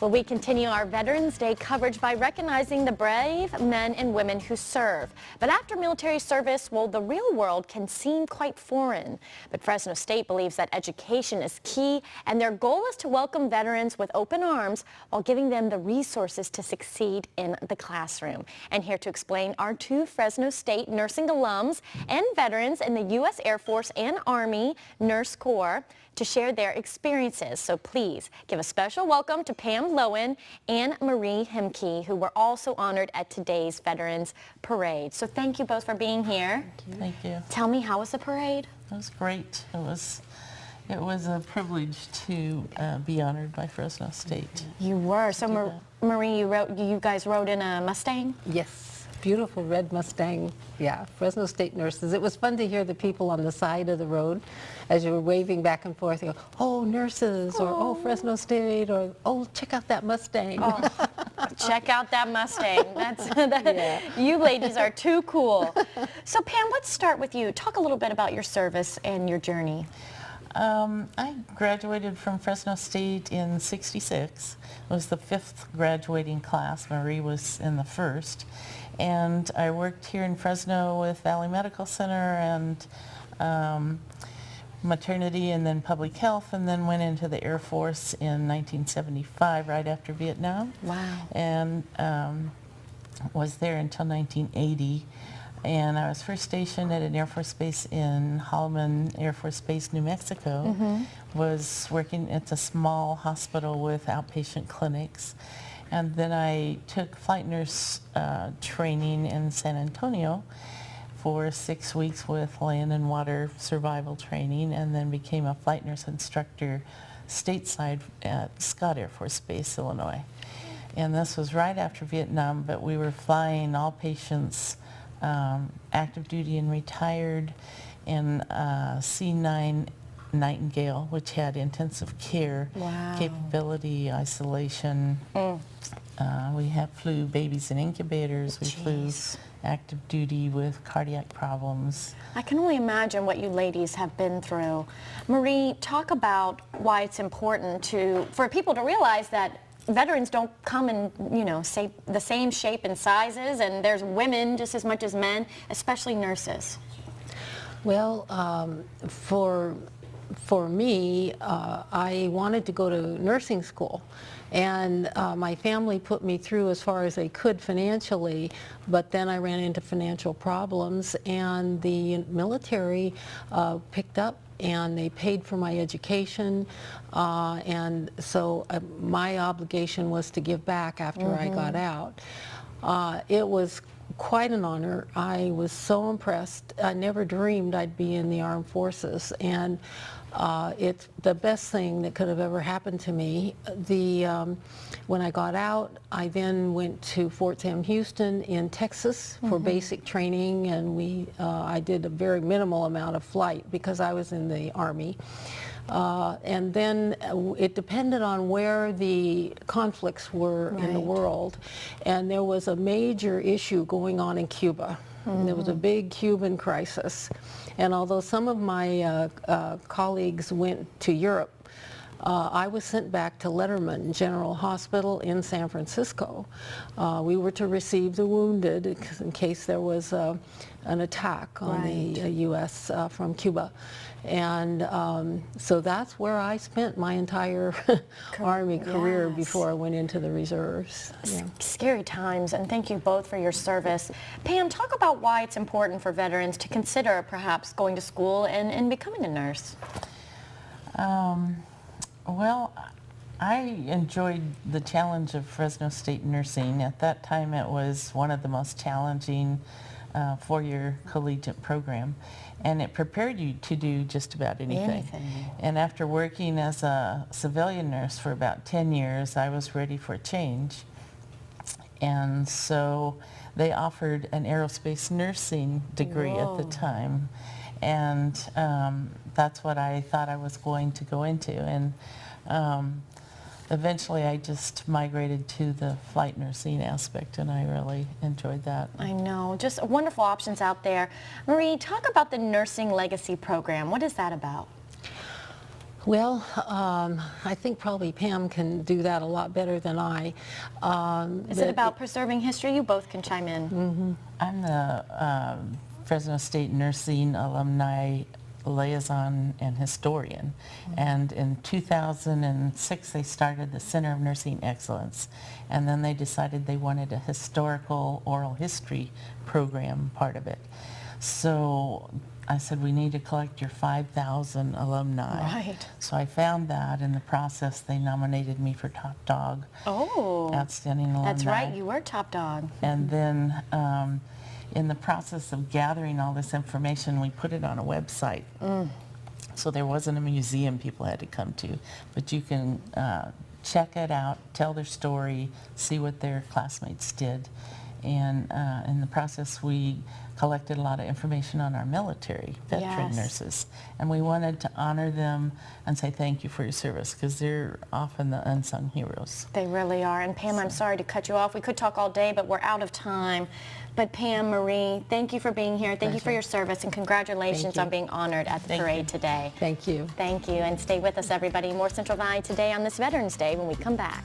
Well, we continue our Veterans Day coverage by recognizing the brave men and women who serve. But after military service, well, the real world can seem quite foreign. But Fresno State believes that education is key, and their goal is to welcome veterans with open arms while giving them the resources to succeed in the classroom. And here to explain are two Fresno State nursing alums and veterans in the U.S. Air Force and Army Nurse Corps to share their experiences. So please give a special welcome to Pam Lowen and Marie Hemke, who were also honored at today's Veterans Parade. So thank you both for being here. Thank you. Tell me, how was the parade? It was great. It was a privilege to be honored by Fresno State. You were. So Marie, you guys rode in a Mustang? Yes. Beautiful red Mustang. Yeah, Fresno State nurses. It was fun to hear the people on the side of the road as you were waving back and forth. You go, oh, nurses, or oh, Fresno State, or oh, check out that Mustang. Oh, check out that Mustang. Yeah. You ladies are too cool. So Pam, let's start with you. Talk a little bit about your service and your journey. I graduated from Fresno State in '66. It was the 5th graduating class. Marie was in the 1st. And I worked here in Fresno with Valley Medical Center and maternity and then public health, and then went into the Air Force in 1975, right after Vietnam. Wow. And was there until 1980. And I was first stationed at an Air Force base in Holloman Air Force Base, New Mexico. Was working at a small hospital with outpatient clinics. And then I took flight nurse training in San Antonio for 6 weeks with land and water survival training, and then became a flight nurse instructor stateside at Scott Air Force Base, Illinois. And this was right after Vietnam, but we were flying all patients active duty and retired in C9 Nightingale, which had intensive care capability, isolation. We flew babies in incubators. We flew active duty with cardiac problems. I can only imagine what you ladies have been through. Marie, talk about why it's important for people to realize that veterans don't come in, say the same shape and sizes, and there's women just as much as men, especially nurses. Well, for me, I wanted to go to nursing school, and my family put me through as far as they could financially, but then I ran into financial problems, and the military picked up and they paid for my education, and so my obligation was to give back after I got out. It was quite an honor. I was so impressed. I never dreamed I'd be in the armed forces, and it's the best thing that could have ever happened to me. When I got out, I then went to Fort Sam Houston in Texas for basic training, and I did a very minimal amount of flight because I was in the Army. And then it depended on where the conflicts were in the world, and there was a major issue going on in Cuba. There was a big Cuban crisis, and although some of my colleagues went to Europe, I was sent back to Letterman General Hospital in San Francisco. We were to receive the wounded in case there was an attack on the U.S. From Cuba. And so that's where I spent my entire Army career before I went into the reserves. Scary times, and thank you both for your service. Pam, talk about why it's important for veterans to consider perhaps going to school and becoming a nurse. Well, I enjoyed the challenge of Fresno State nursing. At that time, it was one of the most challenging four-year collegiate program, and it prepared you to do just about anything. And after working as a civilian nurse for about 10 years, I was ready for a change. And so they offered an aerospace nursing degree at the time, and that's what I thought I was going to go into. And eventually I just migrated to the flight nursing aspect, and I really enjoyed that. I know, just wonderful options out there. Marie, talk about the Nursing Legacy Program. What is that about? Well, I think probably Pam can do that a lot better than I. Is it about preserving history? You both can chime in. I'm the Fresno State Nursing Alumni Liaison and Historian. And in 2006, they started the Center of Nursing Excellence. And then they decided they wanted a historical oral history program part of it. So I said, we need to collect your 5,000 alumni. Right. So I found that. In the process, they nominated me for top dog. Oh, Outstanding alumni. that's right. You were top dog. And then in the process of gathering all this information, we put it on a website. So there wasn't a museum people had to come to, but you can check it out, tell their story, see what their classmates did. And in the process, we collected a lot of information on our military veteran Yes. nurses. And we wanted to honor them and say thank you for your service, because they're often the unsung heroes. They really are. And Pam, I'm sorry to cut you off. We could talk all day, but we're out of time. But Pam, Marie, thank you for being here. Thank you for your service, and congratulations Thank you. on being honored at the Thank parade you. today. Thank you. Thank you, and stay with us, everybody. More Central Valley today on this Veterans Day when we come back.